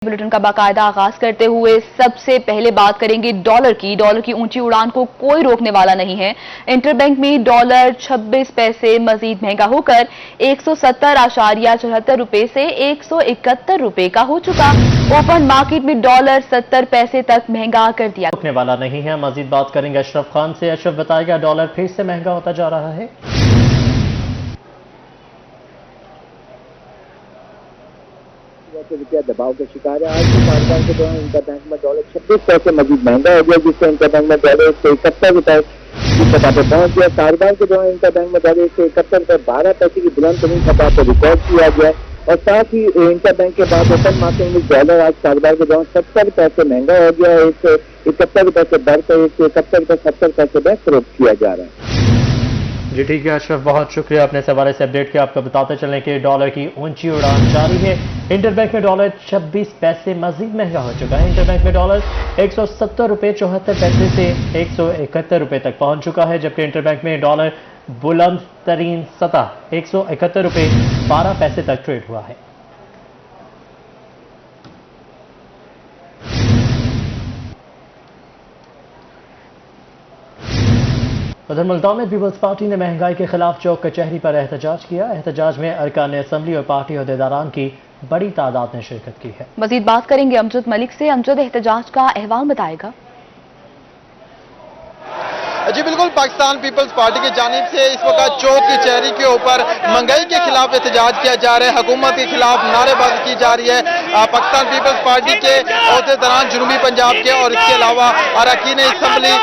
Bulletin का बाकायदा आगाज करते हुए सबसे पहले बात करेंगे डॉलर की। डॉलर की ऊंची उड़ान को कोई रोकने वाला नहीं है। इंटरबैंक में डॉलर 26 पैसे मजीद महंगा होकर 170.74 रुपए से 171 रुपए का हो चुका। ओपन मार्केट में डॉलर 70 पैसे तक महंगा कर दिया। रोकने वाला नहीं है। मजीद बात करेंगे अशरफ खान से। अशरफ बताएगा डॉलर फिर से महंगा होता जा रहा है। रुपया दबाव का शिकार है। आज के कारोबार के दौरान इंटरबैंक में डॉलर 26 पैसे मजीद महंगा हो गया, जिससे इंटरबैंक में डॉलर 171 रुपए की सतह पर पहुंच गया। कारोबार के दौरान इंटरबैंक में डॉलर 171 रुपए 12 पैसे की बुलंद तरीन सतह पर रिकॉर्ड किया गया और साथ ही इंटरबैंक के बाद ओपन मार्केट में डॉलर आज कारोबार के दौरान 70 पैसे महंगा हो गया। 171 रुपए से बढ़कर 171 रुपए 70 पैसे में फरोख्त किया जा रहा है। जी ठीक है अशरफ, बहुत शुक्रिया अपने सवाल से अपडेट किया। आपको बताते चलें कि डॉलर की ऊंची उड़ान जारी है। इंटरबैंक में डॉलर 26 पैसे मजीद महंगा हो चुका है। इंटरबैंक में डॉलर 170 रुपए 74 पैसे से 171 रुपए तक पहुंच चुका है, जबकि इंटरबैंक में डॉलर बुलंद तरीन सतह 171 रुपए 12 पैसे तक ट्रेड हुआ है। उधर मुल्तान में पीपल्स पार्टी ने महंगाई के खिलाफ चौक कचहरी पर एहतजाज किया। एहतजाज में अरकान असम्बली और पार्टी अहदेदारान की बड़ी तादाद ने शिरकत की है। मजीद बात करेंगे अमजद मलिक से। अमजद, एहतजाज का अहवाल बताएगा। जी बिल्कुल, पाकिस्तान पीपल्स पार्टी की जानिब से इस वक्त चौक की चेहरी के ऊपर महंगाई के खिलाफ एहतजाज किया जा रहा है। हुकूमत के खिलाफ नारेबाजी की जा रही है। पाकिस्तान पीपल्स पार्टी के अहदेदारान जनूबी पंजाब के और इसके अलावा अरकान असम्बली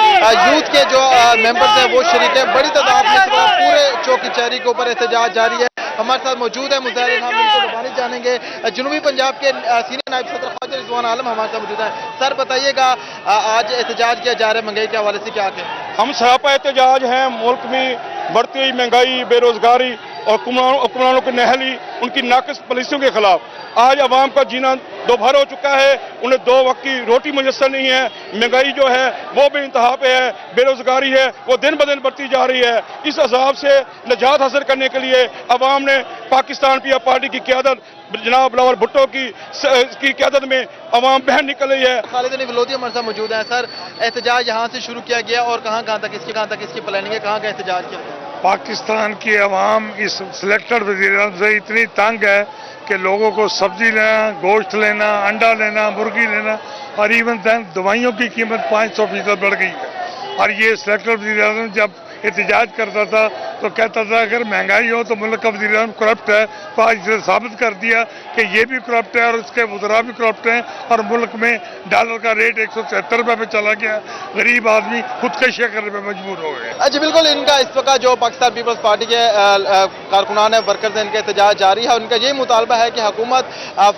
यूथ के जो मेंबर्स हैं वो शरीक है। बड़ी तादाद में इस वक्त पूरे चौक की चेहरी के ऊपर एहतजाज जारी है। हमारे साथ मौजूद है मुजाहिरीन, हम इनको बताने जानेंगे। जनूबी पंजाब के सीनियर नायब सदर ख्वाजा रिजवान आलम हमारे साथ मौजूद है। सर बताइएगा, आज एहतजाज किया जा रहा है महंगाई के हवाले से, क्या कहें? हम सरापा एहतजाज हैं मुल्क में बढ़ती हुई महंगाई, बेरोजगारी और हुक्मरानों की नहली, उनकी नाकिस पॉलिसियों के खिलाफ। आज अवाम का जीना दोभर हो चुका है, उन्हें 2 वक्त की रोटी मुयस्सर नहीं है। महंगाई जो है वो भी इंतहा पे है, बेरोजगारी है वो दिन ब दिन बढ़ती जा रही है। इस अजाब से निजात हासिल करने के लिए अवाम ने पाकिस्तान पीपल्स पार्टी की क़यादत जनाब बिलावल भुट्टो की क़यादत में अवाम बहन निकल रही है। खालिद लोधी हमारे साथ मौजूद है। सर, एहतजाज यहाँ से शुरू किया गया और कहाँ तक इसकी प्लानिंग है, कहाँ का एहतजाज किया गया? पाकिस्तान की अवाम इस सिलेक्टेड वज़ीर से इतनी तंग है कि लोगों को सब्जी लेना, गोश्त लेना, अंडा लेना, मुर्गी लेना और इवन दवाइयों की कीमत 500% बढ़ गई है। और ये सिलेक्टेड वज़ीर जब एहतजाज करता था तो कहता था अगर महंगाई हो तो मुल्क का वज़ीर करप्ट है, तो आज इसने साबित कर दिया कि ये भी करप्ट है और उसके वज़रा भी करप्ट हैं और मुल्क में डॉलर का रेट 176 रुपये पे चला गया। गरीब आदमी खुदकशियाँ करने पर मजबूर हो गए। जी बिल्कुल, इनका इस वक्त जो पाकिस्तान पीपल्स पार्टी के कारकुनान है, वर्कर्स हैं, इनका एहतजाज जारी है। उनका यही मुतालबा है कि हुकूमत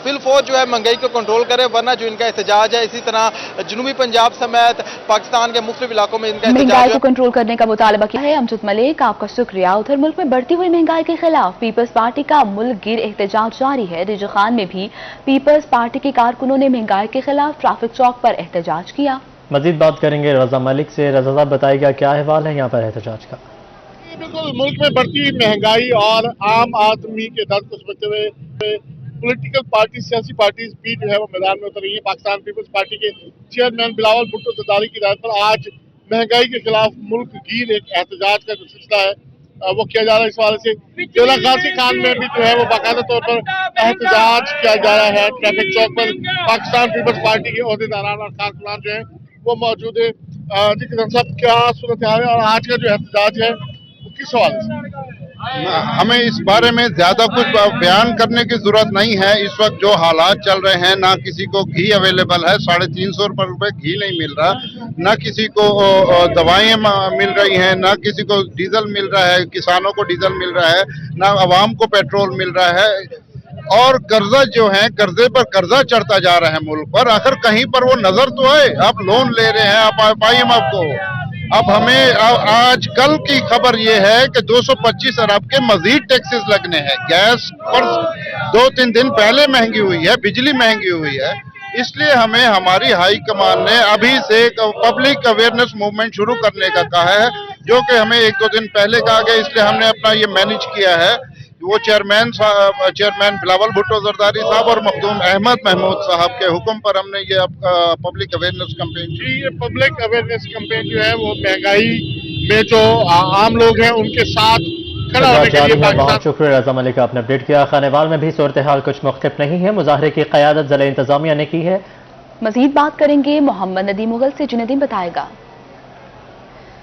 फिलफौज जो है महंगाई को कंट्रोल करे, वरना जो इनका एहतजाज है इसी तरह जनूबी पंजाब समेत पाकिस्तान के मुख्तलिफ इलाकों में इनका महंगाई को कंट्रोल करने का मुतालबा किया है। अमजद मलिक, आपका शुक्रिया। उधर मुल्क में बढ़ती हुई महंगाई के खिलाफ पीपल्स पार्टी का मुल्क गिर एहतजाज जारी है। रिज खान में भी पीपल्स पार्टी के कारकुनों ने महंगाई के खिलाफ ट्रैफिक चौक पर एहतजाज किया। मजीद बात करेंगे रजा मलिक से। रजा साहब बताएगा क्या अहवाल है यहाँ पर एहतजाज का। बिल्कुल, मुल्क में बढ़ती हुई महंगाई और आम आदमी के दर्द को समझते हुए पॉलिटिकल पार्टी, सियासी पार्टीज भी जो है वो मैदान में उतर रही है। पाकिस्तान पीपल्स पार्टी के चेयरमैन बिलावल भुट्टो जरदारी की हिदायत पर आज महंगाई के खिलाफ मुल्क गिर एक एहतजाज का जो सिलसिला है वो किया जा रहा है। इस वाले से जिला गाजी खान में भी जो है वो बाकायदा तौर पर एहतजाज किया जा रहा है। ट्रैफिक चौक पर पाकिस्तान पीपल्स पार्टी के अहदेदारान और कारकुनान जो है वो मौजूद है। जी किसान साहब, क्या सूरत हाल है और आज का जो एहतजाज है वो किस हवाले से? हमें इस बारे में ज्यादा कुछ बयान करने की जरूरत नहीं है। इस वक्त जो हालात चल रहे हैं, ना किसी को घी अवेलेबल है, 350 रुपये घी नहीं मिल रहा, ना किसी को दवाएं मिल रही हैं, ना किसी को डीजल मिल रहा है, किसानों को डीजल मिल रहा है, ना आवाम को पेट्रोल मिल रहा है और कर्जा जो है कर्जे पर कर्जा चढ़ता जा रहा है मुल्क पर। आखिर कहीं पर वो नजर तो है। आप लोन ले रहे हैं, आप IMF को। अब हमें आज कल की खबर ये है कि 225 अरब के मजीद टैक्सेस लगने हैं। गैस पर 2-3 दिन पहले महंगी हुई है, बिजली महंगी हुई है। इसलिए हमें हमारी हाई कमान ने अभी से पब्लिक अवेयरनेस मूवमेंट शुरू करने का कहा है, जो कि हमें 1-2 दिन पहले कहा गया। इसलिए हमने अपना ये मैनेज किया है वो चेयरमैन बिलावल भुट्टो जरदारी साहब और मखदूम अहमद महमूद साहब के हुक्म पर हमने ये पब्लिक अवेयरनेस कैंपेन जी, ये पब्लिक अवेयरनेस कैंपेन जो है वो महंगाई में जो आम लोग हैं उनके साथ खड़ा होने के जारी लिए है। बहुत पाकिस्तान शुक्रिया रजा मलिक का आपने अपडेट किया। खानेवाल में भी सूरत हाल कुछ मुख्तलिफ नहीं है। मुजाहरे की क़यादत ज़िला इंतजामिया ने की है। मजीद बात करेंगे मोहम्मद नदीम मुगल से, जो नदीम बताएगा।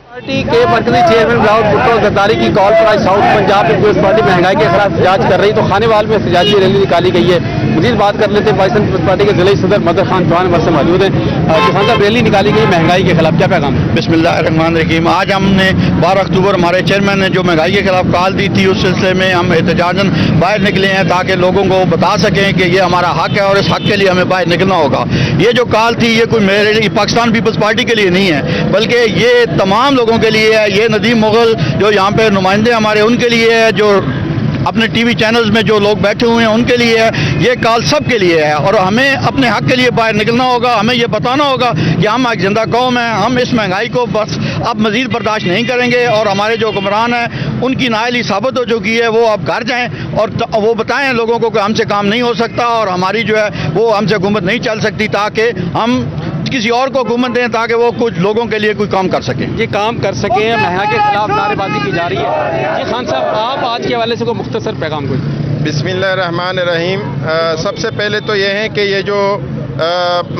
पार्टी के मरकजी चेयरमैन बिलावल भुट्टो जरदारी की कॉल पर आज साउथ पंजाब पीपल्स पार्टी महंगाई के खिलाफ एहतजाज कर रही, तो खानेवाल में एहतजाजी रैली निकाली गई है। मजीद बात कर लेते हैं पाकिस्तान पीपल्स पार्टी के जिले सदर मदर खान चौहान हमारे से मौजूद हैं। चौहान साहब, रैली निकाली गई महंगाई के खिलाफ, क्या पैगाम है? बिस्मिल्लाहिर्रहमानिर्रहीम। आज हमने 12 अक्टूबर हमारे चेयरमैन ने जो महंगाई के खिलाफ कॉल दी थी, उस सिलसिले में हम एहतजाजन बाहर निकले हैं ताकि लोगों को बता सकें कि ये हमारा हक है और इस हक के लिए हमें बाहर निकलना होगा। ये जो कॉल थी ये कोई मेरे लिए पाकिस्तान पीपल्स पार्टी के लिए नहीं है, बल्कि ये तमाम लोगों के लिए है। ये नदीम मुगल जो यहाँ पे नुमाइंदे हमारे उनके लिए है, जो अपने टीवी चैनल्स में जो लोग बैठे हुए हैं उनके लिए है। ये कॉल सब के लिए है और हमें अपने हक के लिए बाहर निकलना होगा। हमें ये बताना होगा कि हम एक जिंदा कौम है, हम इस महंगाई को बस अब मजीद बर्दाश्त नहीं करेंगे और हमारे जो हुक्मरान हैं उनकी नाअहली साबित हो चुकी है। वो अब घर जाएं और वो बताएं लोगों को कि हमसे काम नहीं हो सकता और हमारी जो है वो हमसे हुकूमत नहीं चल सकती, ताकि हम किसी और को हुकूमत दें ताकि वो कुछ लोगों के लिए कोई काम कर सकें। ये काम कर सके हैं, महंगाई के खिलाफ नारेबाजी की जा रही है। जी खान साहब, आप आज के हवाले से कोई मुख्तसर पैगाम कोई? बिस्मिल्लाहिर्रहमानिर्रहीम। सबसे पहले तो ये है कि ये जो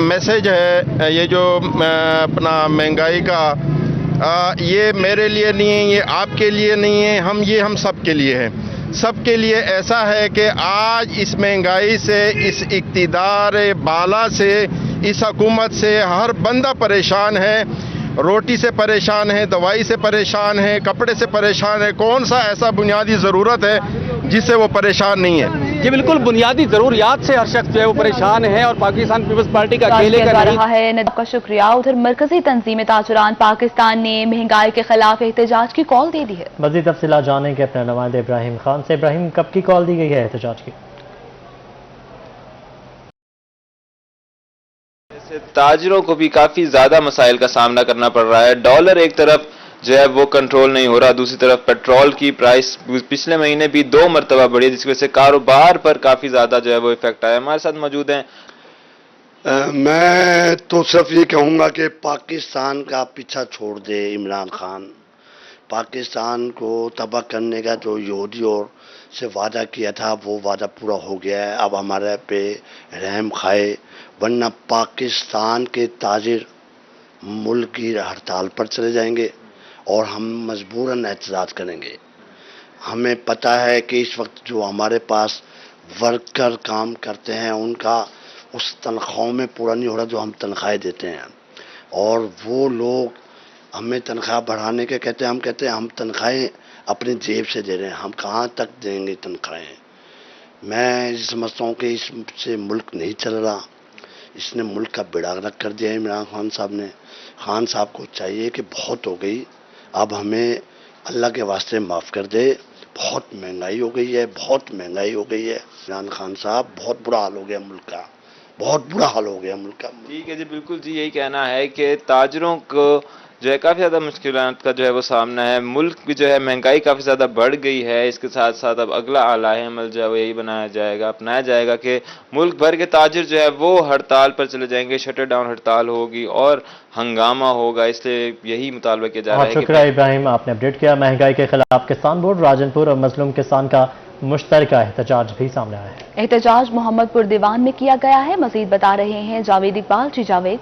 मैसेज है, ये जो अपना महंगाई का, ये मेरे लिए नहीं है, ये आपके लिए नहीं है, हम सब के लिए है। सबके लिए ऐसा है कि आज इस महंगाई से, इस इक़्तिदार बाला से, इस हुकूमत से हर बंदा परेशान है। रोटी से परेशान है, दवाई से परेशान है, कपड़े से परेशान है। कौन सा ऐसा बुनियादी ज़रूरत है जिससे वो परेशान नहीं है? ये बिल्कुल बुनियादी ज़रूरियात से हर शख्स जो है वो परेशान है और पाकिस्तान पीपल्स पार्टी का अकेले का नहीं। रहा है नदीम का शुक्रिया। उधर मरकजी तंजीम ताजुरान पाकिस्तान ने महंगाई के खिलाफ एहतजाज की कॉल दे दी है। मज़ीद तफसीलात जानेंगे अपने नुमाइंदे इब्राहिम खान से। इब्राहिम, कब की कॉल दी गई है एहतजाज की? ताजिरों को भी काफी ज्यादा मसाइल का सामना करना पड़ रहा है। डॉलर एक तरफ जो है वो कंट्रोल नहीं हो रहा, दूसरी तरफ पेट्रोल की प्राइस पिछले महीने भी 2 मरतबा बढ़ी, जिसकी वजह से कारोबार पर काफी ज्यादा जो है वो इफेक्ट आया। हमारे साथ मौजूद हैं। मैं तो सिर्फ ये कहूँगा कि पाकिस्तान का पीछा छोड़ दे इमरान खान। पाकिस्तान को तबाह करने का जो योदी और से वादा किया था वो वादा पूरा हो गया है। अब हमारे पे रहम खाए, वरना पाकिस्तान के ताजिर मुल्क की हड़ताल पर चले जाएंगे और हम मजबूरन एहतजाज करेंगे। हमें पता है कि इस वक्त जो हमारे पास वर्कर काम करते हैं उनका उस तनख्वाहों में पूरा नहीं हो रहा जो हम तनख्वाहें देते हैं, और वो लोग हमें तनख्वाह बढ़ाने के कहते हैं। हम कहते हैं हम तनख्वाहें अपनी जेब से दे रहे हैं, हम कहाँ तक देंगे तनख्वाहें? मैं समझता हूँ कि इससे मुल्क नहीं चल रहा। इसने मुल्क का बेड़ा गर्क कर दिया है इमरान खान साहब ने। खान साहब को चाहिए कि बहुत हो गई, अब हमें अल्लाह के वास्ते माफ़ कर दे। बहुत महंगाई हो गई है, बहुत महंगाई हो गई है। इमरान खान साहब, बहुत बुरा हाल हो गया मुल्क का, बहुत बुरा हाल हो गया मुल्क का। ठीक है जी, बिल्कुल जी, यही कहना है कि ताजिरों को जो है काफ़ी ज़्यादा मुश्किलात का जो है वो सामना है। मुल्क की जो है महंगाई काफ़ी ज़्यादा बढ़ गई है। इसके साथ साथ अब अगला आला अमल जो है वो यही अपनाया जाएगा कि मुल्क भर के ताजिर जो है वो हड़ताल पर चले जाएंगे, शटर डाउन हड़ताल होगी और हंगामा होगा। इसलिए यही मुतालबा किया जा रहा है। शुक्रिया इब्राहिम, आपने अपडेट किया। महंगाई के खिलाफ किसान बोर्ड राजनपुर और मजलूम किसान का मुश्तरका एहतजाज भी सामने आया है। एहतजाज मोहम्मदपुर दीवान में किया गया है। मजीद बता रहे हैं जावेद इकबाल। जी जावेद।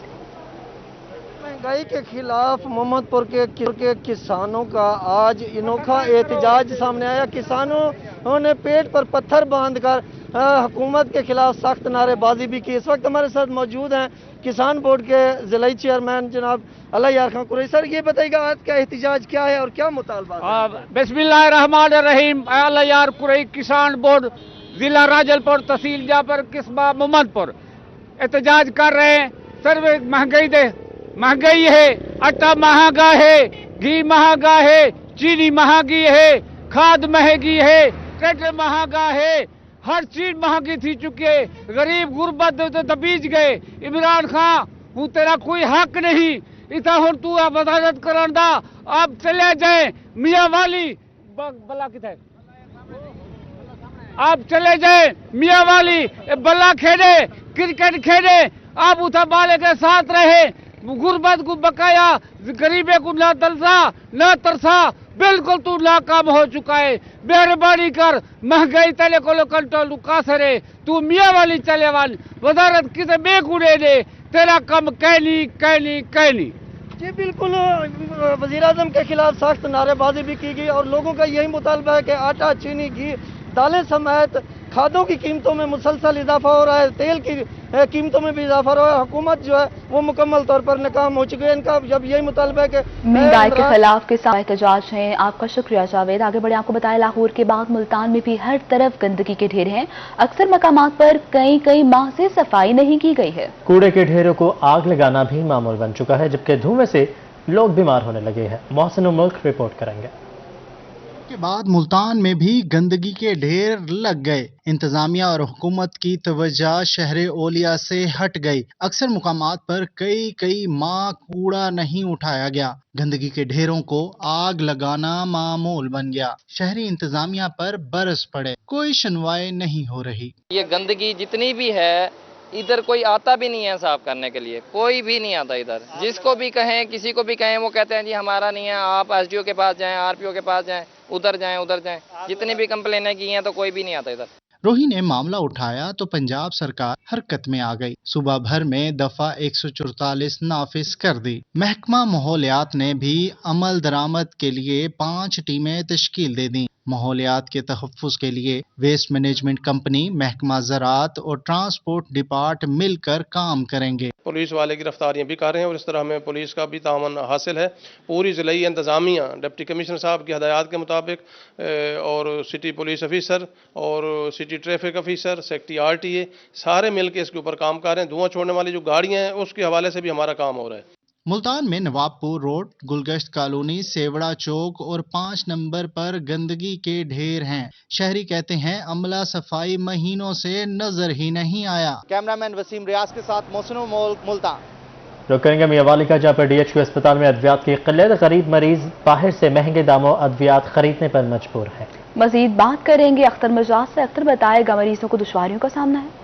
महंगाई के खिलाफ मोहम्मदपुर के किसानों का आज अनोखा एहतजाज सामने आया। किसानों ने पेट पर पत्थर बांधकर हुकूमत के खिलाफ सख्त नारेबाजी भी की। इस वक्त हमारे साथ मौजूद हैं किसान बोर्ड के जिलाई चेयरमैन जनाब अल्लाह यार खान कुरैशी। सर, ये बताइएगा आज का एहतजाज क्या है और क्या मुतालबा है? बिस्मिल्लाहिर्रहमानिर्रहीम। अल्लाह यार कुरैशी किसान बोर्ड जिला राजलपुर, तहसील जापर, किस्बा मोहम्मदपुर एहतजाज कर रहे हैं। सर, महंगाई है, आटा महंगा है, घी महंगा है, चीनी महंगी है, खाद महंगी है, ट्रैक्टर महंगा है, हर चीज महंगी थी चुकी है। गरीब गुरबत दबीज गए। इमरान खान, वो तेरा कोई हक नहीं, इतना हूं तू वजारत करांदा, अब चले जाए मियाँ वाली बला किधर आप चले जाए मियाँ वाली बल्ला खेले, क्रिकेट खेले, आप उठा बाले के साथ रहे, गुर्बत को बकाया, गरीबे को ना तरसा ना तरसा, बिल्कुल तू नाकाम हो चुका है। मेहरबानी कर, महंगाई तले को कंट्रोल कासरे, तू मियाँ वाली चले वाली वजारत किसे बेगुड़े दे, तेरा कम कहनी। जी बिल्कुल, वज़ीर-ए-आज़म के खिलाफ सख्त नारेबाजी भी की गई और लोगों का यही मुतालबा है कि आटा, चीनी, घी, दालें समेत खादों की कीमतों में मुसलसल इजाफा हो रहा है, तेल की कीमतों में भी इजाफा हो रहा है। हुकूमत जो है वो मुकम्मल तौर पर नाकाम हो चुकी है। इनका जब यही मुतालबा है कि महंगाई के खिलाफ किसान एहतजाज है। आपका शुक्रिया जावेद। आगे बढ़े, आपको बताया लाहौर के बाद मुल्तान में भी हर तरफ गंदगी के ढेर हैं। अक्सर मकामात पर कई माह से सफाई नहीं की गई है। कूड़े के ढेरों को आग लगाना भी मामूल बन चुका है, जबकि धुएं से लोग बीमार होने लगे हैं। मोहसिन मुल्क रिपोर्ट करेंगे। के बाद मुल्तान में भी गंदगी के ढेर लग गए। इंतजामिया और हुकूमत की तवज्जो शहर ओलिया से हट गई। अक्सर मुकामात पर कई माह कूड़ा नहीं उठाया गया। गंदगी के ढेरों को आग लगाना मामूल बन गया। शहरी इंतजामिया पर बरस पड़े, कोई सुनवाई नहीं हो रही। ये गंदगी जितनी भी है, इधर कोई आता भी नहीं है साफ करने के लिए, कोई भी नहीं आता इधर। जिसको भी कहें, किसी को भी कहें, वो कहते हैं जी हमारा नहीं है, आप एसडीओ के पास जाएं, आरपीओ के पास जाएं, उधर जाएं। जितनी भी कंप्लेनें की हैं तो कोई भी नहीं आता इधर। रोही ने मामला उठाया तो पंजाब सरकार हरकत में आ गई। सूबा भर में दफा 144 नाफिज कर दी। महकमा माहौलियात ने भी अमल दरामद के लिए 5 टीमें तश्कील दे दी। माहौलियात के तहफ़्फ़ुज़ के लिए वेस्ट मैनेजमेंट कंपनी, महकमा ज़राअत और ट्रांसपोर्ट डिपार्ट मिलकर काम करेंगे। पुलिस वाले गिरफ्तारियां भी कर रहे हैं और इस तरह हमें पुलिस का भी तावन हासिल है। पूरी ज़िलाई इंतज़ामिया डिप्टी कमिश्नर साहब की हदायत के मुताबिक और सिटी पुलिस ऑफिसर और city traffic officer, secretary RTA सारे मिलकर इसके ऊपर काम कर रहे हैं। धुआं छोड़ने वाली जो गाड़ियां हैं उसके हवाले से भी हमारा काम हो रहा है। मुल्तान में नवाबपुर रोड, गुलगश्त कॉलोनी, सेवड़ा चौक और 5 नंबर पर गंदगी के ढेर हैं। शहरी कहते हैं अमला सफाई महीनों से नजर ही नहीं आया। कैमरामैन वसीम रियाज के साथ मोहसिन मुल्तान। रुक करेंगे मियावाली का, जहाँ पर DHQ अस्पताल में अद्वियात की किल्लत, गरीब मरीज बाहर से महंगे दामों अद्वियात खरीदने पर मजबूर है। मजीद बात करेंगे अख्तर मिजाज से। अख्तर, बताएगा मरीजों को दुश्वारियों का सामना है।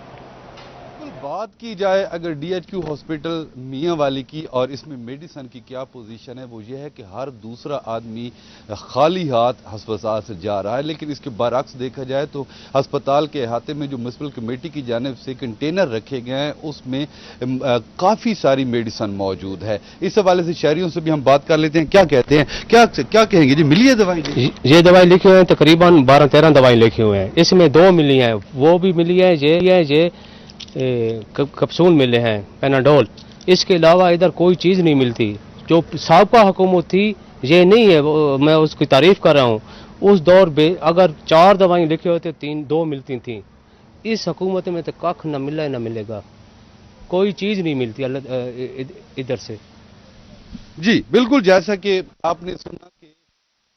बात की जाए अगर DHQ हॉस्पिटल मियांवाली की और इसमें मेडिसन की क्या पोजीशन है, वो ये है कि हर दूसरा आदमी खाली हाथ अस्पताल से जा रहा है। लेकिन इसके बरक्स देखा जाए तो अस्पताल के अहाते में जो म्युनिसिपल कमेटी की जानिब से कंटेनर रखे गए हैं उसमें काफ़ी सारी मेडिसन मौजूद है। इस हवाले से शहरियों से भी हम बात कर लेते हैं, क्या कहते हैं, क्या कहेंगे जी? मिली है दवाई? ये दवाई लिखी हुई है, तकरीबन 12-13 दवाई लिखी हुई हैं। इसमें 2 मिली हैं, वो भी मिली है ये कैप्सूल मिले हैं, पेनाडोल। इसके अलावा इधर कोई चीज़ नहीं मिलती। जो साबका हुकूमत थी ये नहीं है, मैं उसकी तारीफ कर रहा हूँ। उस दौर में अगर 4 दवाएं लिखे होते 2 मिलती थी। इस हुकूमत में तो कख न मिला न मिलेगा, कोई चीज़ नहीं मिलती इधर से। जी बिल्कुल, जैसा कि आपने सुना कि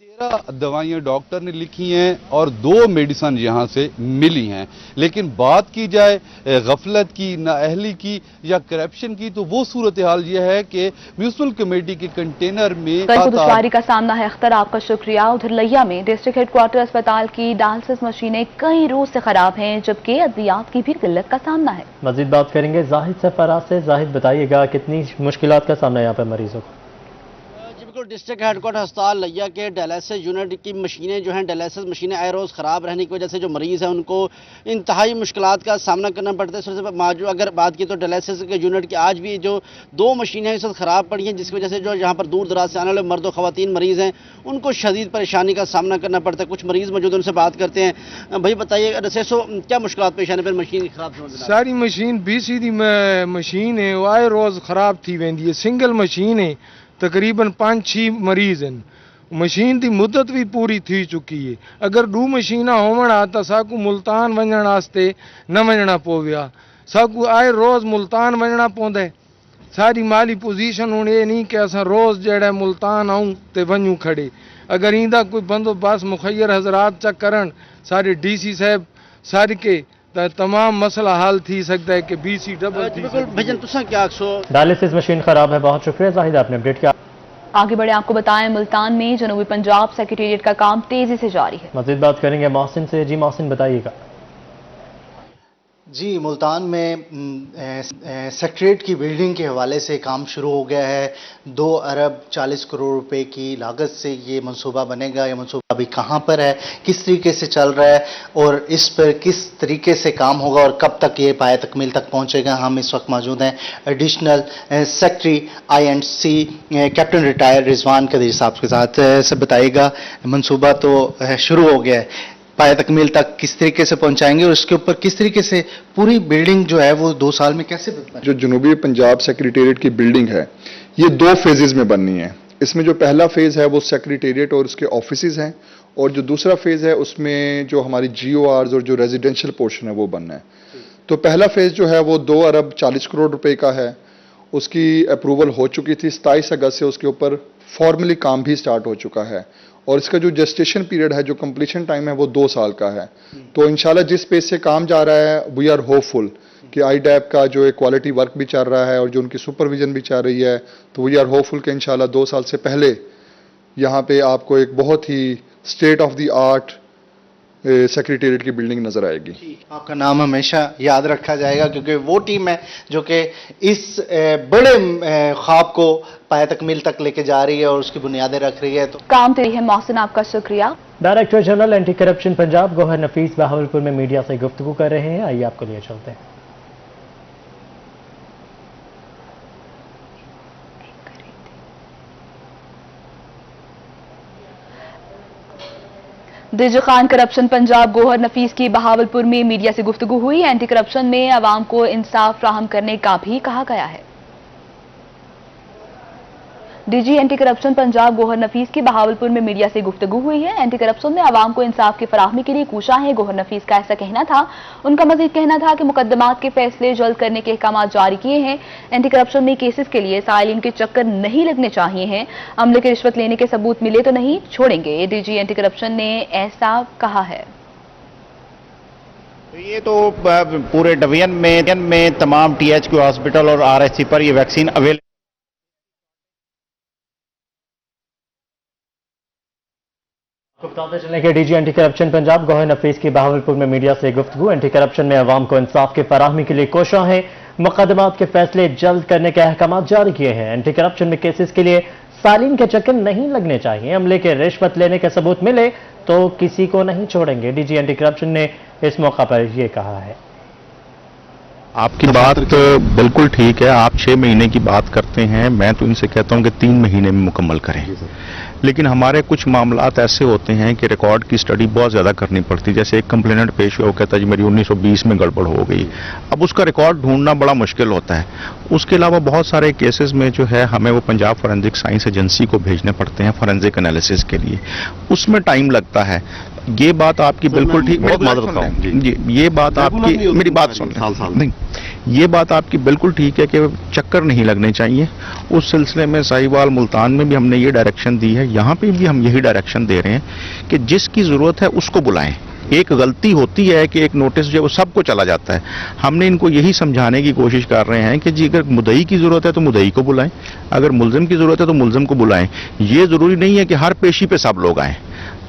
13 दवाइयां डॉक्टर ने लिखी हैं और 2 मेडिसन यहाँ से मिली हैं। लेकिन बात की जाए गफलत की, नाअहली की या करप्शन की, तो वो सूरत हाल ये है कि म्युनिसिपल कमेटी के कंटेनर में दुश्वारी का सामना है। अख्तर, आपका शुक्रिया। उधर लिया में डिस्ट्रिक्ट हेडक्वार्टर अस्पताल की डायलिसिस मशीनें कई रोज से खराब हैं, जबकि अद्वियात की भी किल्लत का सामना है। मजीद बात करेंगे जाहिद सरफराज से। जाहिद, बताइएगा कितनी मुश्किलात का सामना है यहाँ पर मरीजों को? बिल्कुल, डिस्ट्रिक्ट हेडक्वार्टर अस्पताल लिया के डायलिसिस यूनिट की मशीनें जो हैं, डायलिसिस मशीनें आए रोज़ ख़राब रहने की वजह से जो मरीज़ हैं उनको इंतहाई मुश्किलात का सामना करना पड़ता है। सबसे अगर बात की तो डायलिसिस के यूनिट की आज भी जो 2 मशीनें हैं इस वक्त ख़राब पड़ी हैं, जिसकी वजह से जो यहाँ पर दूर दराज से आने वाले मर्द और ख़वातीन मरीज़ हैं उनको शदीद परेशानी का सामना करना पड़ता है। कुछ मरीज़ मौजूद, उनसे बात करते हैं। भाई बताइए, रसेसो क्या मुश्किलात पेश आने पर मशीन ख़राब? सारी मशीन BCD मशीन है, वो आए रोज़ ख़राब थी वेंदी है। सिंगल मशीन है, तकरीबन 5-6 मरीज़ हैं। मशीन की मुद्दत भी पूरी थी चुकी है। अगर 2 मशीन होवण आ तो साकू मुल्तान वञण वास्ते न वञणा पवया, साकू आए रोज़ मुल्तान वञणा पवंदा है। सारी माली पोजीशन हुण ये नहीं कि असां रोज़ जड़ा मुल्तान आऊँ ते वञूं खड़े। अगर इंदा कोई बंदोबस्त मुखैर हजरात चा करन, सारे DC साहब सारे के तमाम मसला हल थी सकता है कि BC डबल। बिल्कुल भजन, तुसा क्या आखो? डायलिसिस मशीन खराब है। बहुत शुक्रिया जाहिद, आपने अपडेट किया। आगे बढ़े आपको बताएं, मुल्तान में जनूबी पंजाब सेक्रेटेरिएट का काम तेजी से जारी है। मज़ीद बात करेंगे मोहसिन से। जी मोहसिन, बताइएगा। जी, मुल्तान में सेक्रेटेरिएट की बिल्डिंग के हवाले से काम शुरू हो गया है। 2 अरब 40 करोड़ रुपए की लागत से ये मंसूबा बनेगा। ये मंसूबा अभी कहाँ पर है, किस तरीके से चल रहा है और इस पर किस तरीके से काम होगा और कब तक ये पाया तकमील तक पहुँचेगा, हम इस वक्त मौजूद हैं additional secretary I&C captain retire Rizwan Qadeer sahab के साथ। सब बताइएगा, मंसूबा तो शुरू हो गया है, पाया तकमील तक किस तरीके से पहुंचाएंगे और उसके ऊपर किस तरीके से पूरी बिल्डिंग जो है वो 2 साल में कैसे जो जनूबी पंजाब सेक्रेटेरिएट की बिल्डिंग है ये 2 फेजेस में बननी है। इसमें जो पहला फेज है वो सेक्रेटेरिएट और उसके ऑफिसेज हैं और जो दूसरा फेज है उसमें जो हमारी GORs और जो रेजिडेंशियल पोर्शन है वो बनना है। तो पहला फेज जो है वो 2 अरब 40 करोड़ रुपए का है, उसकी अप्रूवल हो चुकी थी। 27 अगस्त से उसके ऊपर फॉर्मली काम भी स्टार्ट हो चुका है और इसका जो जेस्टेशन पीरियड है, जो कंप्लीशन टाइम है वो 2 साल का है। तो इंशाल्लाह जिस पेस से काम जा रहा है, वी आर होपफुल कि IDAP का जो एक क्वालिटी वर्क भी चल रहा है और जो उनकी सुपरविजन भी चल रही है, तो वी आर होपफुल कि इंशाल्लाह 2 साल से पहले यहाँ पे आपको एक बहुत ही state of the art secretariat की बिल्डिंग नजर आएगी। आपका नाम हमेशा याद रखा जाएगा क्योंकि वो टीम है जो कि इस बड़े ख्वाब को पाया तकमील तक लेके जा रही है और उसकी बुनियादें रख रही है। तो काम तेरी है मोहसिन, आपका शुक्रिया। Director general anti corruption Punjab Gauhar Nafees Bahawalpur में मीडिया से गुफ्तगू कर रहे हैं। आइए आपको लिए चलते हैं। दिज खान करप्शन पंजाब गौहर नफीस की बहावलपुर में मीडिया से गुफ्तगू हुई। एंटी करप्शन में आवाम को इंसाफ फ्राहम करने का भी कहा गया है। DG anti corruption Punjab Gauhar Nafees की बहावलपुर में मीडिया से गुफ्तगू हुई है। एंटी करप्शन में आवाम को इंसाफ की फराहमी के लिए कोशा है। गौहर नफीस का ऐसा कहना था। उनका मजीद कहना था कि मुकदमात के फैसले जल्द करने के अहकाम जारी किए हैं। एंटी करप्शन में केसेस के लिए साइलिन के चक्कर नहीं लगने चाहिए हैं। अमले के रिश्वत लेने के सबूत मिले तो नहीं छोड़ेंगे। DG एंटी करप्शन ने ऐसा कहा है। ये तो पूरे डिवीजन में तमाम THQ हॉस्पिटल और RSC पर ये वैक्सीन अवेलेबल। बताते चलें कि DG anti corruption Punjab Gauhar Nafees की बहावलपुर में मीडिया से गुफ्तगू। एंटी करप्शन में अवाम को इंसाफ की फराहमी के लिए कोशा है। मुकदमात के फैसले जल्द करने के अहकाम जारी किए हैं। एंटी करप्शन में केसेस के लिए सालिन के चक्कर नहीं लगने चाहिए। अमले के रिश्वत लेने के सबूत मिले तो किसी को नहीं छोड़ेंगे। DG एंटी करप्शन ने इस मौका पर यह कहा है। आपकी बात बिल्कुल ठीक है। आप 6 महीने की बात करते हैं, मैं तो इनसे कहता हूं कि 3 महीने में मुकम्मल करें। लेकिन हमारे कुछ मामलात ऐसे होते हैं कि रिकॉर्ड की स्टडी बहुत ज़्यादा करनी पड़ती है। जैसे एक कंप्लेनेंट पेश हुआ, वो कहता है जी मेरी 1920 में गड़बड़ हो गई। अब उसका रिकॉर्ड ढूंढना बड़ा मुश्किल होता है। उसके अलावा बहुत सारे केसेस में जो है हमें वो पंजाब फॉरेंसिक साइंस एजेंसी को भेजने पड़ते हैं फॉरेंसिक एनालिसिस के लिए, उसमें टाइम लगता है। ये बात आपकी बिल्कुल ठीक, ये बात आपकी, मेरी बात सुन नहीं, ये बात आपकी बिल्कुल ठीक है कि चक्कर नहीं लगने चाहिए। उस सिलसिले में साहिवाल मुल्तान में भी हमने ये डायरेक्शन दी है, यहाँ पे भी हम यही डायरेक्शन दे रहे हैं कि जिसकी जरूरत है उसको बुलाएं। एक गलती होती है कि एक नोटिस जो है वो सबको चला जाता है। हमने इनको यही समझाने की कोशिश कर रहे हैं कि जी अगर मुद्दई की जरूरत है तो मुद्दई को बुलाएं, अगर मुलजिम की जरूरत है तो मुलजिम को बुलाएं। ये जरूरी नहीं है कि हर पेशी पे सब लोग आएं।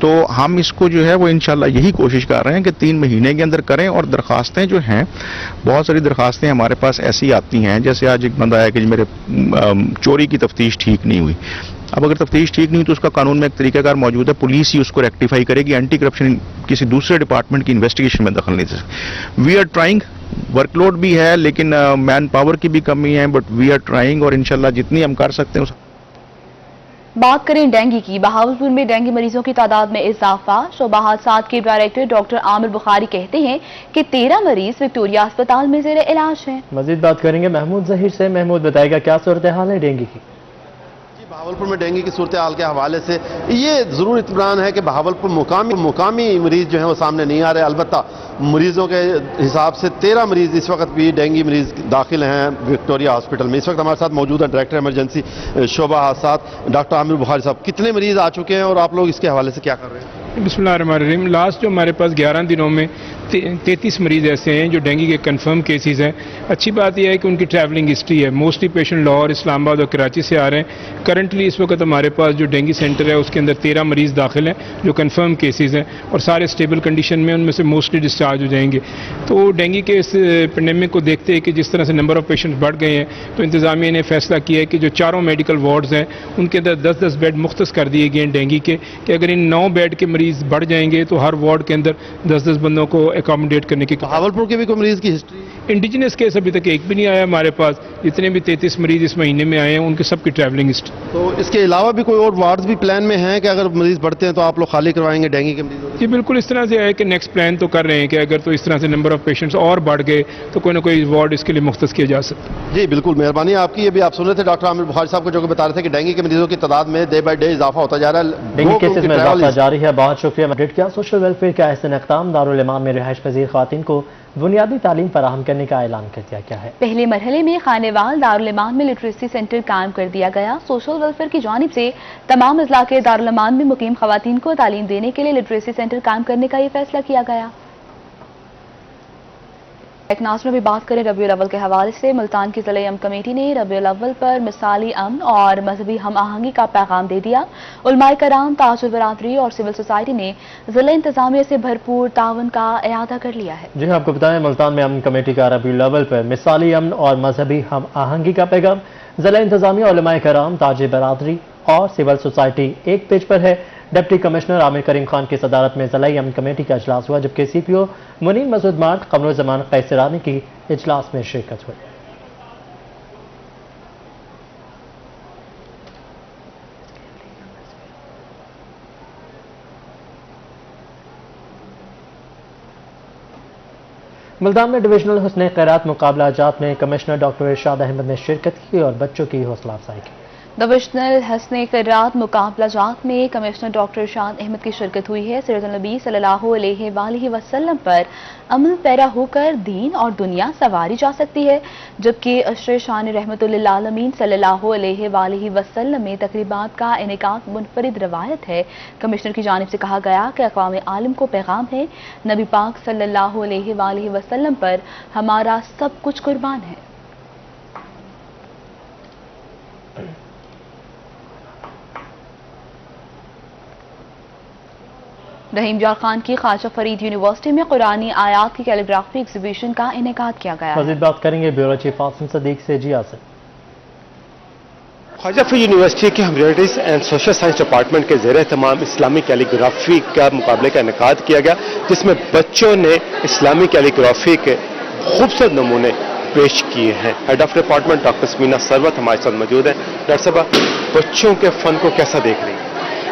तो हम इसको जो है वो इंशाल्लाह यही कोशिश कर रहे हैं कि 3 महीने के अंदर करें। और दरखास्तें जो हैं, बहुत सारी दरखास्तें हमारे पास ऐसी आती हैं, जैसे आज एक बंदा आया कि मेरे चोरी की तफ्तीश ठीक नहीं हुई। अब अगर तफ्तीश ठीक नहीं तो उसका कानून में एक तरीकाकार मौजूद है, पुलिस ही उसको रेक्टिफाई करेगी। एंटी करप्शन किसी दूसरे डिपार्टमेंट की इन्वेस्टिगेशन में दखल नहीं दे सकती। वी आर ट्राइंग, वर्कलोड भी है लेकिन मैन पावर की भी कमी है, बट वी आर ट्राइंग और इंशाल्लाह जितनी हम कर सकते हैं। बात करें डेंगू की। बहावलपुर में डेंगू मरीजों की तादाद में इजाफा। शोबा हादसात के डायरेक्टर डॉक्टर आमिर बुखारी कहते हैं कि 13 मरीज विक्टोरिया अस्पताल में जेर इलाज हैं। मजीद बात करेंगे महमूद जहीर से। महमूद बताएगा क्या सूरत हाल है डेंगू की। बहावलपुर में डेंगू की सूरत हाल के हवाले से ये जरूर इत्मीनान है कि बहावलपुर मुकामी मरीज जो है वो सामने नहीं आ रहे। अलबत्ता मरीजों के हिसाब से 13 मरीज इस वक्त भी डेंगू मरीज दाखिल हैं विक्टोरिया हॉस्पिटल में। इस वक्त हमारे साथ मौजूद है डायरेक्टर इमरजेंसी शोबा हादसात डॉक्टर आमिर बुखारी साहब। कितने मरीज आ चुके हैं और आप लोग इसके हवाले से क्या कर रहे हैं? बिस्मिल्लाहिर्रहमानिर्रहीम। लास्ट जो हमारे पास 11 दिनों में 33 मरीज ऐसे हैं जो डेंगू के कंफर्म केसेस हैं। अच्छी बात यह है कि उनकी ट्रैवलिंग हिस्ट्री है। मोस्टली पेशेंट लाहौर, इस्लामाबाद और कराची से आ रहे हैं। करंटली इस वक्त हमारे पास जो डेंगू सेंटर है उसके अंदर 13 मरीज दाखिल हैं जो कंफर्म केसेस हैं और सारे स्टेबल कंडीशन में, उनमें से मोस्टली डिस्चार्ज हो जाएंगे। तो डेंगू के इस पेंडेमिक को देखते हैं कि जिस तरह से नंबर ऑफ पेशेंट्स बढ़ गए हैं, तो इंतजामिया ने फैसला किया है कि जो चारों मेडिकल वार्ड्स हैं उनके अंदर 10-10 बेड मुख्तस कर दिए गए हैं डेंगू के, कि अगर इन 9 बेड के मरीज बढ़ जाएंगे तो हर वार्ड के अंदर 10-10 बंदों को एकोमोडेट करने की। बहावलपुर के भी कोई मरीज की हिस्ट्री? इंडिजिनस केस अभी तक एक भी नहीं आया हमारे पास। जितने भी 33 मरीज इस महीने में आए हैं उनके सबकी ट्रैवलिंग हिस्ट्री। तो इसके अलावा भी कोई और वार्ड्स भी प्लान में हैं कि अगर मरीज बढ़ते हैं तो आप लोग खाली करवाएंगे डेंगू के मरीजों? जी बिल्कुल, इस तरह से है कि नेक्स्ट प्लान तो कर रहे हैं कि अगर तो इस तरह से नंबर ऑफ पेशेंट्स और बढ़ गए तो कोई ना कोई वार्ड इसके लिए मुख्तस किया जा सकता है। जी बिल्कुल, मेहरबानी आपकी। ये भी आप सुन रहे थे डॉक्टर आमिर बुखारी साहब को, जो कि बता रहे थे कि डेंगू के मरीजों की तादाद में डे बाय डे इजाफा होता जा रहा है। डेंगू केसेस में इजाफा जारी है। बहुत शुक्रिया। अपडेट किया सोशल वेलफेयर का ऐसे इक़दाम दारुल इमाम में रिहाइश पजीर ख़वातीन को बुनियादी तालीम फराहम करने का ऐलान कर दिया गया है। पहले मरहले में खानेवाल दारुल इमाम में लिटरेसी सेंटर कायम कर दिया गया। सोशल वेलफेयर की जानिब से तमाम अजला के दारुल इमाम में मुकीम ख़वातीन को तालीम देने के लिए लिटरेसी सेंटर कायम करने का ये फैसला किया गया। एक नाज़रीन भी बात करें रबीउल अव्वल के हवाले से। मुल्तान की ज़िला अमन कमेटी ने रबीउल अव्वल पर मिसाली अमन और मजहबी हम आहंगी का पैगाम दे दिया। उलमाए कराम, ताजुल बरादरी और सिविल सोसाइटी ने ज़िला इंतजामिया से भरपूर ताउन का इरादा कर लिया है। जी आपको बताएं, मुल्तान में अमन कमेटी का रबीउल अव्वल पर मिसाली अमन और मजहबी हम आहंगी का पैगाम। ज़िला इंतजामिया, उलमाए कराम, ताजुल बरादरी और सिविल सोसाइटी एक पेज पर है। डिप्टी कमिश्नर आमिर करीम खान की सदारत में ज़िला अमन कमेटी का इजलास हुआ, जबकि सीपीओ मुनीर मसूद मार्ट, कमरुज़्ज़मान कैसरानी की इजलास में शिरकत हुई। मुल्तान में डिविजनल हुस्न खैरात मुकाबला जात में कमिश्नर डॉक्टर इरशाद अहमद ने शिरकत की और बच्चों की हौसला अफजाई की। डिविजनल हस्ने खैरात मुकाबला जात में कमिश्नर डॉक्टर इरशाद अहमद की शिरकत हुई है। सिराजुल नबी सल्लल्लाहु अलैहि वसल्लम पर अमल पैरा होकर दीन और दुनिया सवारी जा सकती है, जबकि अशर शान रहमतुल्लिल आलमीन सल्लल्लाहु अलैहि वसल्लम में तकरीबात का इनेकाद मुनफरिद रवायत है। कमिश्नर की जानिब से कहा गया कि अक़वाम आलम को पैगाम है, नबी पाक सल्लल्लाहु अलैहि वसल्लम पर हमारा सब कुछ कुर्बान है। रहीम जाल खान की ख्वाजा फरीद यूनिवर्सिटी में कुरानी आयात की कैलीग्राफी एग्जीबिशन का इनेकाद किया गया। मज़ीद बात करेंगे ब्यूरो चीफ आसिम सदीक से। जी आसिम। ख्वाजा फरीद यूनिवर्सिटी के humanities and social science department के ज़ेर तमाम इस्लामी कैलीग्राफी का मुकाबले का इनेकाद किया गया, जिसमें बच्चों ने इस्लामी कैलीग्राफी के खूबसूरत नमूने पेश किए हैं। Head of department doctor Samina Sarwat हमारे साथ मौजूद हैं। डॉक्टर साहब, बच्चों के फन को कैसा देख रही हैं?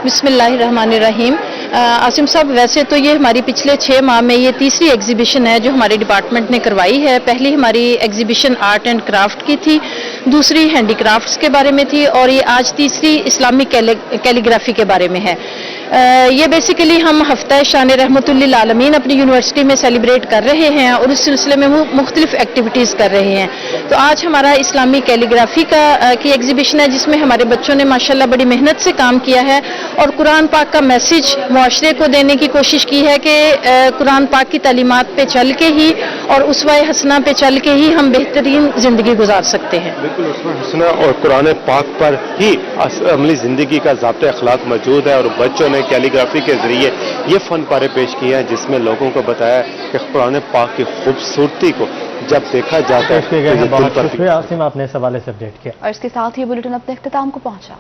बिस्मिल्लाहिर्रहमानिर्रहीम। आसिम साहब, वैसे तो ये हमारी पिछले 6 माह में ये तीसरी एग्जीबिशन है जो हमारे डिपार्टमेंट ने करवाई है। पहली हमारी एग्जीबिशन आर्ट एंड क्राफ्ट की थी, दूसरी हैंडीक्राफ्ट्स के बारे में थी और ये आज तीसरी इस्लामिक कैलीग्राफी के बारे में है। ये बेसिकली हम हफ्ता शान रहमतुल्लिल आलमीन अपनी यूनिवर्सिटी में सेलिब्रेट कर रहे हैं और इस सिलसिले में वो मुख्तलिफ एक्टिविटीज़ कर रहे हैं। तो आज हमारा इस्लामी कैलीग्राफी की एग्जीबिशन है, जिसमें हमारे बच्चों ने माशाल्लाह बड़ी मेहनत से काम किया है और कुरान पाक का मैसेज मुआशरे को देने की कोशिश की है कि कुरान पाक की तालीमात पे चल के ही और उसवाए हसना पे चल के ही हम बेहतरीन जिंदगी गुजार सकते हैं। बिल्कुल, उसमें हसना और कुरान पाक पर ही अमली जिंदगी का ज़ाब्ते अखलाक मौजूद है और बच्चों ने कैलीग्राफी के जरिए ये फन पारे पेश किए हैं, जिसमें लोगों को बताया कि कुरान पाक की खूबसूरती को जब देखा जाता है तो बहुत शुक्रिया आसिम, आपने इस हवाले से अपडेट किया। और इसके साथ ही बुलेटिन अपने इख्तिताम को पहुंचा।